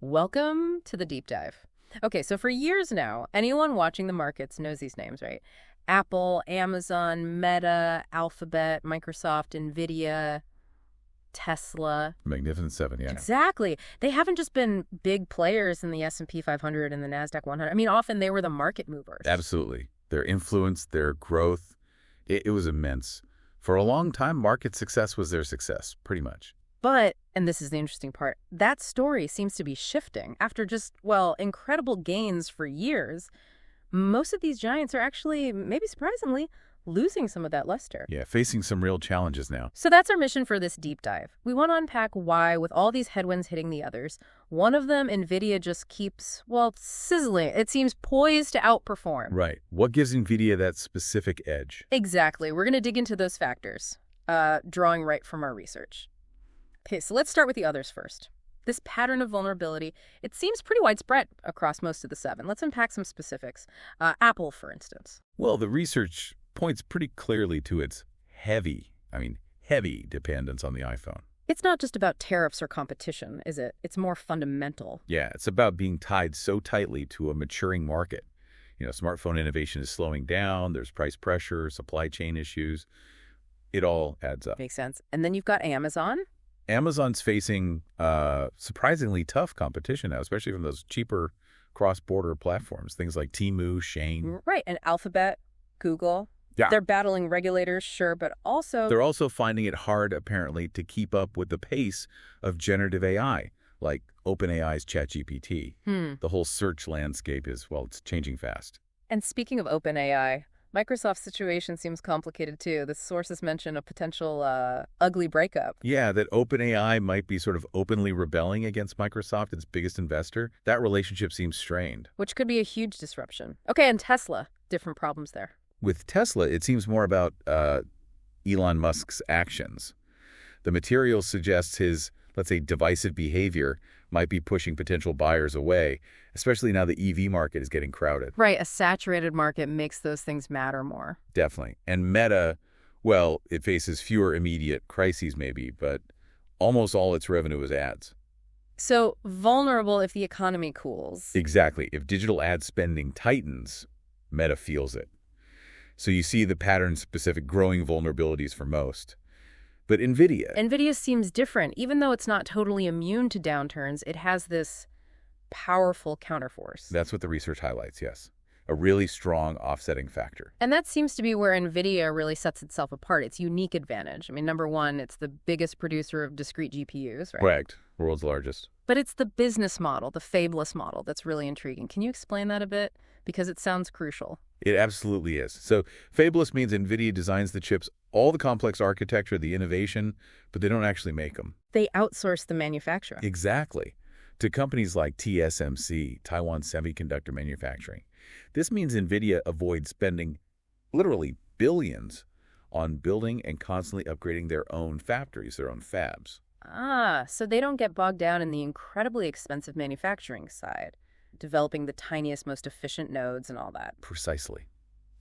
Welcome to the deep dive. Okay, so for years now, anyone watching the markets knows these names, right? Apple, Amazon, Meta, Alphabet, Microsoft, Nvidia, Tesla. Magnificent Seven, yeah. Exactly. They haven't just been big players in the S&P 500 and the NASDAQ 100. I mean, often they were the market movers. Absolutely. Their influence, their growth, it was immense. For a long time, market success was their success, pretty much. But, and this is the interesting part, that story seems to be shifting. After just, well, incredible gains for years, most of these giants are actually, maybe surprisingly, losing some of that luster. Yeah, facing some real challenges now. So that's our mission for this deep dive. We want to unpack why, with all these headwinds hitting the others, one of them, Nvidia, just keeps, well, sizzling. It seems poised to outperform. Right. What gives Nvidia that specific edge? Exactly. We're going to dig into those factors, drawing right from our research. Okay, so let's start with the others first. This pattern of vulnerability, it seems pretty widespread across most of the seven. Let's unpack some specifics. Apple, for instance. Well, the research points pretty clearly to its heavy dependence on the iPhone. It's not just about tariffs or competition, is it? It's more fundamental. Yeah, it's about being tied so tightly to a maturing market. Smartphone innovation is slowing down, there's price pressure, supply chain issues. It all adds up. Makes sense. And then you've got Amazon. Amazon's facing surprisingly tough competition now, especially from those cheaper cross-border platforms, things like Temu, Shein. Right, and Alphabet, Google. Yeah. They're battling regulators, sure, but also... They're also finding it hard, apparently, to keep up with the pace of generative AI, like OpenAI's ChatGPT. The whole search landscape is, well, it's changing fast. And speaking of OpenAI, Microsoft's situation seems complicated, too. The sources mention a potential ugly breakup. Yeah, that OpenAI might be sort of openly rebelling against Microsoft, its biggest investor. That relationship seems strained. Which could be a huge disruption. Okay, and Tesla, different problems there. With Tesla, it seems more about Elon Musk's actions. The material suggests his, let's say, divisive behavior might be pushing potential buyers away, especially now the EV market is getting crowded. Right, a saturated market makes those things matter more. Definitely. And Meta, well, it faces fewer immediate crises maybe, but almost all its revenue is ads. So vulnerable if the economy cools. Exactly. If digital ad spending tightens, Meta feels it. So you see the pattern-specific growing vulnerabilities for most. But Nvidia seems different. Even though it's not totally immune to downturns, it has this powerful counterforce. That's what the research highlights, yes. A really strong offsetting factor. And that seems to be where Nvidia really sets itself apart, its unique advantage. I mean, number one, it's the biggest producer of discrete GPUs, right? Correct. World's largest. But it's the business model, the fabless model, that's really intriguing. Can you explain that a bit? Because it sounds crucial. It absolutely is. So fabless means Nvidia designs the chips, all the complex architecture, the innovation, but they don't actually make them. They outsource the manufacturing. Exactly. To companies like TSMC, Taiwan Semiconductor Manufacturing. This means Nvidia avoids spending literally billions on building and constantly upgrading their own factories, their own fabs. So they don't get bogged down in the incredibly expensive manufacturing side, developing the tiniest, most efficient nodes and all that. Precisely.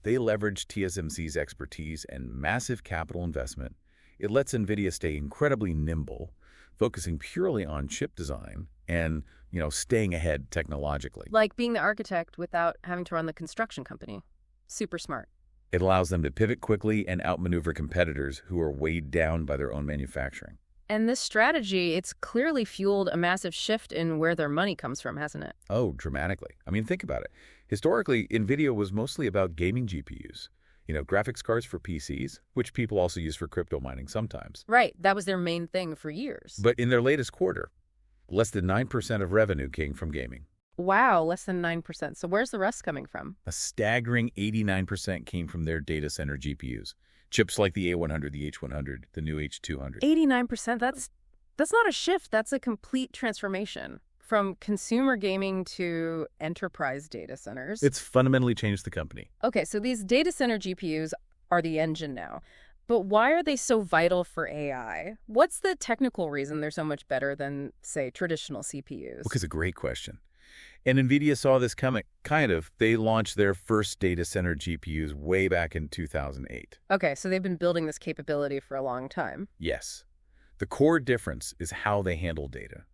They leverage TSMC's expertise and massive capital investment. It lets Nvidia stay incredibly nimble, focusing purely on chip design and, staying ahead technologically. Like being the architect without having to run the construction company. Super smart. It allows them to pivot quickly and outmaneuver competitors who are weighed down by their own manufacturing. And this strategy, it's clearly fueled a massive shift in where their money comes from, hasn't it? Oh, dramatically. I mean, think about it. Historically, Nvidia was mostly about gaming GPUs. Graphics cards for PCs, which people also use for crypto mining sometimes. Right. That was their main thing for years. But in their latest quarter, less than 9% of revenue came from gaming. Wow, less than 9%. So where's the rest coming from? A staggering 89% came from their data center GPUs. Chips like the A100, the H100, the new H200. 89%? That's not a shift. That's a complete transformation. From consumer gaming to enterprise data centers. It's fundamentally changed the company. Okay, so these data center GPUs are the engine now. But why are they so vital for AI? What's the technical reason they're so much better than, say, traditional CPUs? Because a great question. And Nvidia saw this coming, kind of. They launched their first data center GPUs way back in 2008. Okay, so they've been building this capability for a long time. Yes. The core difference is how they handle data.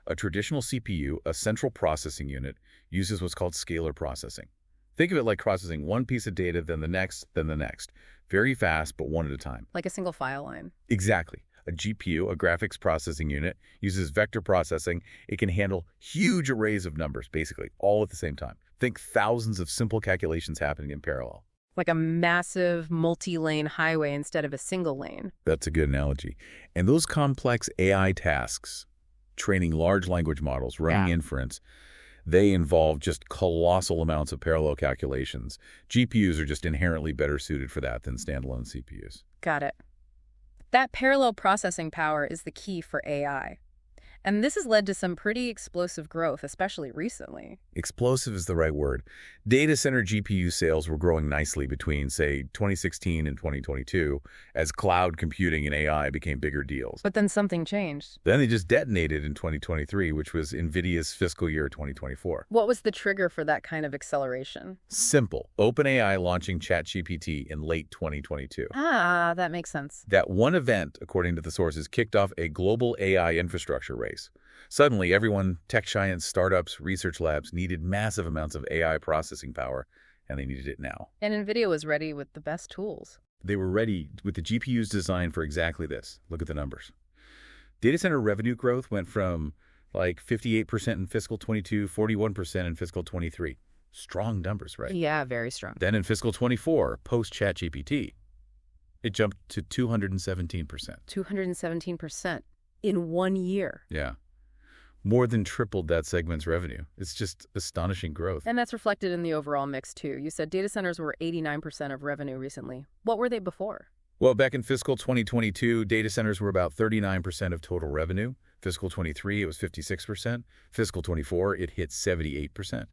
A traditional CPU, a central processing unit, uses what's called scalar processing. Think of it like processing one piece of data, then the next, then the next. Very fast, but one at a time. Like a single file line. Exactly. A GPU, a graphics processing unit, uses vector processing. It can handle huge arrays of numbers, basically, all at the same time. Think thousands of simple calculations happening in parallel. Like a massive multi-lane highway instead of a single lane. That's a good analogy. And those complex AI tasks, training large language models, running inference, they involve just colossal amounts of parallel calculations. GPUs are just inherently better suited for that than standalone CPUs. Got it. That parallel processing power is the key for AI. And this has led to some pretty explosive growth, especially recently. Explosive is the right word. Data center GPU sales were growing nicely between, say, 2016 and 2022 as cloud computing and AI became bigger deals. But then something changed. Then they just detonated in 2023, which was Nvidia's fiscal year 2024. What was the trigger for that kind of acceleration? Simple. OpenAI launching ChatGPT in late 2022. Ah, that makes sense. That one event, according to the sources, kicked off a global AI infrastructure race. Suddenly, everyone, tech giants, startups, research labs, needed massive amounts of AI processing power, and they needed it now. And Nvidia was ready with the best tools. They were ready with the GPUs designed for exactly this. Look at the numbers. Data center revenue growth went from like 58% in fiscal 22, 41% in fiscal 23. Strong numbers, right? Yeah, very strong. Then in fiscal 24, post-ChatGPT, it jumped to 217%. 217% in 1 year. Yeah. More than tripled that segment's revenue. It's just astonishing growth. And that's reflected in the overall mix, too. You said data centers were 89% of revenue recently. What were they before? Well, back in fiscal 2022, data centers were about 39% of total revenue. Fiscal 23, it was 56%. Fiscal 24, it hit 78%.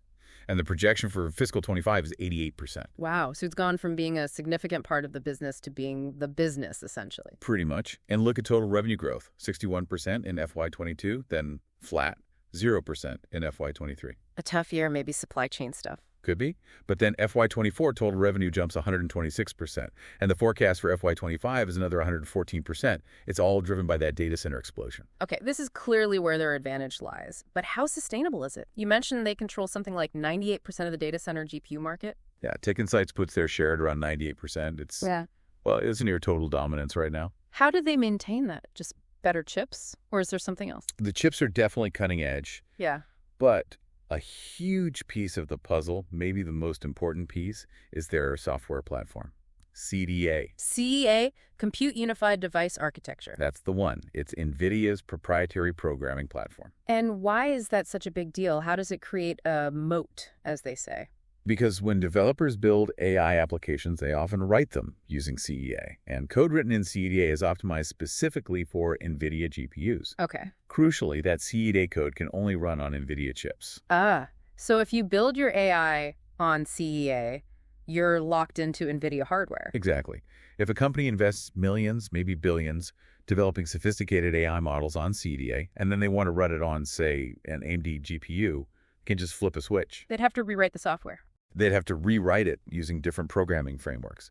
And the projection for fiscal 25 is 88%. Wow. So it's gone from being a significant part of the business to being the business, essentially. Pretty much. And look at total revenue growth. 61% in FY22, then flat, 0% in FY23. A tough year, maybe supply chain stuff. Could be. But then FY24 total revenue jumps 126%. And the forecast for FY25 is another 114%. It's all driven by that data center explosion. Okay, this is clearly where their advantage lies. But how sustainable is it? You mentioned they control something like 98% of the data center GPU market. Yeah, TechInsights puts their share at around 98%. Well, it's near total dominance right now. How do they maintain that? Just better chips? Or is there something else? The chips are definitely cutting edge. Yeah. But a huge piece of the puzzle, maybe the most important piece, is their software platform, CUDA. CUDA, Compute Unified Device Architecture. That's the one. It's NVIDIA's proprietary programming platform. And why is that such a big deal? How does it create a moat, as they say? Because when developers build AI applications, they often write them using CUDA. And code written in CUDA is optimized specifically for NVIDIA GPUs. Okay. Crucially, that CUDA code can only run on NVIDIA chips. Ah, so if you build your AI on CUDA, you're locked into NVIDIA hardware. Exactly. If a company invests millions, maybe billions, developing sophisticated AI models on CUDA, and then they want to run it on, say, an AMD GPU, can just flip a switch. They'd have to rewrite the software. They'd have to rewrite it using different programming frameworks.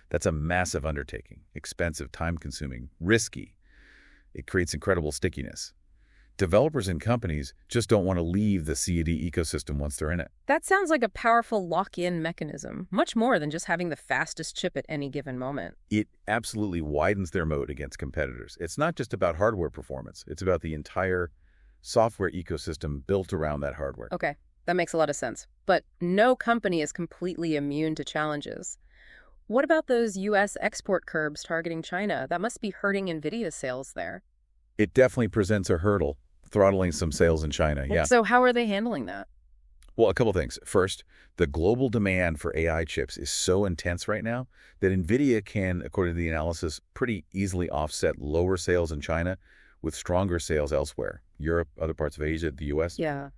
That's a massive undertaking, expensive, time-consuming, risky. It creates incredible stickiness. Developers and companies just don't want to leave the CUDA ecosystem once they're in it. That sounds like a powerful lock-in mechanism, much more than just having the fastest chip at any given moment. It absolutely widens their moat against competitors. It's not just about hardware performance. It's about the entire software ecosystem built around that hardware. Okay, that makes a lot of sense. But no company is completely immune to challenges. What about those U.S. export curbs targeting China? That must be hurting NVIDIA's sales there. It definitely presents a hurdle, throttling some sales in China, yeah. So how are they handling that? Well, a couple things. First, the global demand for AI chips is so intense right now that NVIDIA can, according to the analysis, pretty easily offset lower sales in China with stronger sales elsewhere. Europe, other parts of Asia, the U.S. Yeah.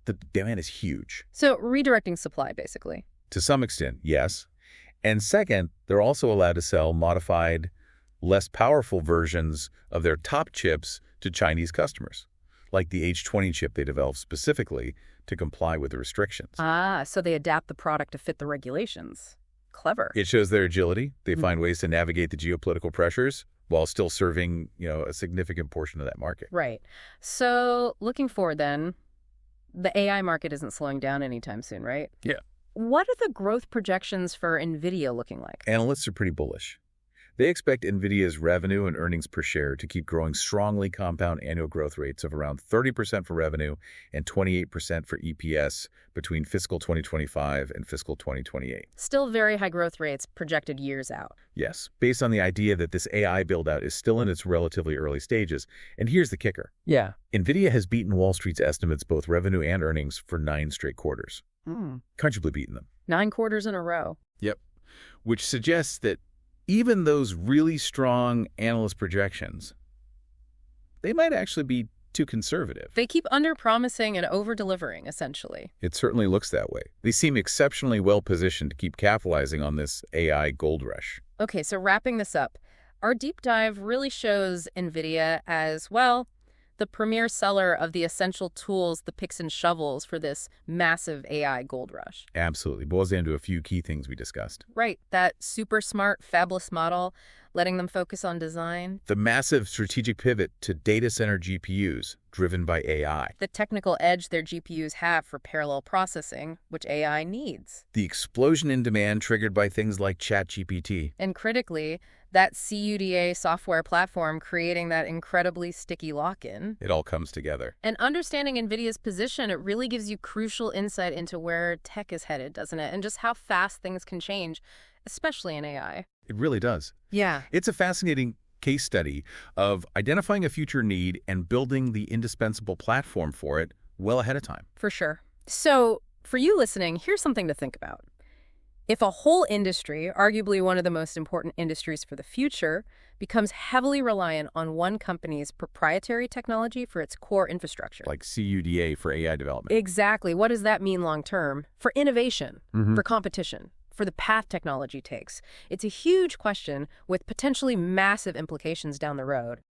The demand is huge. So redirecting supply, basically. To some extent, yes. And second, they're also allowed to sell modified, less powerful versions of their top chips to Chinese customers, like the H20 chip they developed specifically to comply with the restrictions. Ah, so they adapt the product to fit the regulations. Clever. It shows their agility. They find ways to navigate the geopolitical pressures, while still serving, a significant portion of that market. Right. So looking forward then, the AI market isn't slowing down anytime soon, right? Yeah. What are the growth projections for Nvidia looking like? Analysts are pretty bullish. They expect Nvidia's revenue and earnings per share to keep growing strongly, compound annual growth rates of around 30% for revenue and 28% for EPS between fiscal 2025 and fiscal 2028. Still very high growth rates projected years out. Yes, based on the idea that this AI build-out is still in its relatively early stages. And here's the kicker. Yeah. Nvidia has beaten Wall Street's estimates, both revenue and earnings, for 9 straight quarters. Comfortably beaten them. 9 quarters in a row. Yep. Which suggests that even those really strong analyst projections, they might actually be too conservative. They keep under-promising and over-delivering, essentially. It certainly looks that way. They seem exceptionally well-positioned to keep capitalizing on this AI gold rush. Okay, so wrapping this up, our deep dive really shows Nvidia as, well, the premier seller of the essential tools, the picks and shovels for this massive AI gold rush. Absolutely. Boils down to a few key things we discussed. Right. That super smart, fabless model, letting them focus on design. The massive strategic pivot to data center GPUs driven by AI. The technical edge their GPUs have for parallel processing, which AI needs. The explosion in demand triggered by things like ChatGPT. And critically, that CUDA software platform creating that incredibly sticky lock-in. It all comes together. And understanding NVIDIA's position, it really gives you crucial insight into where tech is headed, doesn't it? And just how fast things can change, especially in AI. It really does. Yeah. It's a fascinating case study of identifying a future need and building the indispensable platform for it well ahead of time. For sure. So, for you listening, here's something to think about. If a whole industry, arguably one of the most important industries for the future, becomes heavily reliant on one company's proprietary technology for its core infrastructure. Like CUDA for AI development. Exactly. What does that mean long term? For innovation, for competition, for the path technology takes. It's a huge question with potentially massive implications down the road.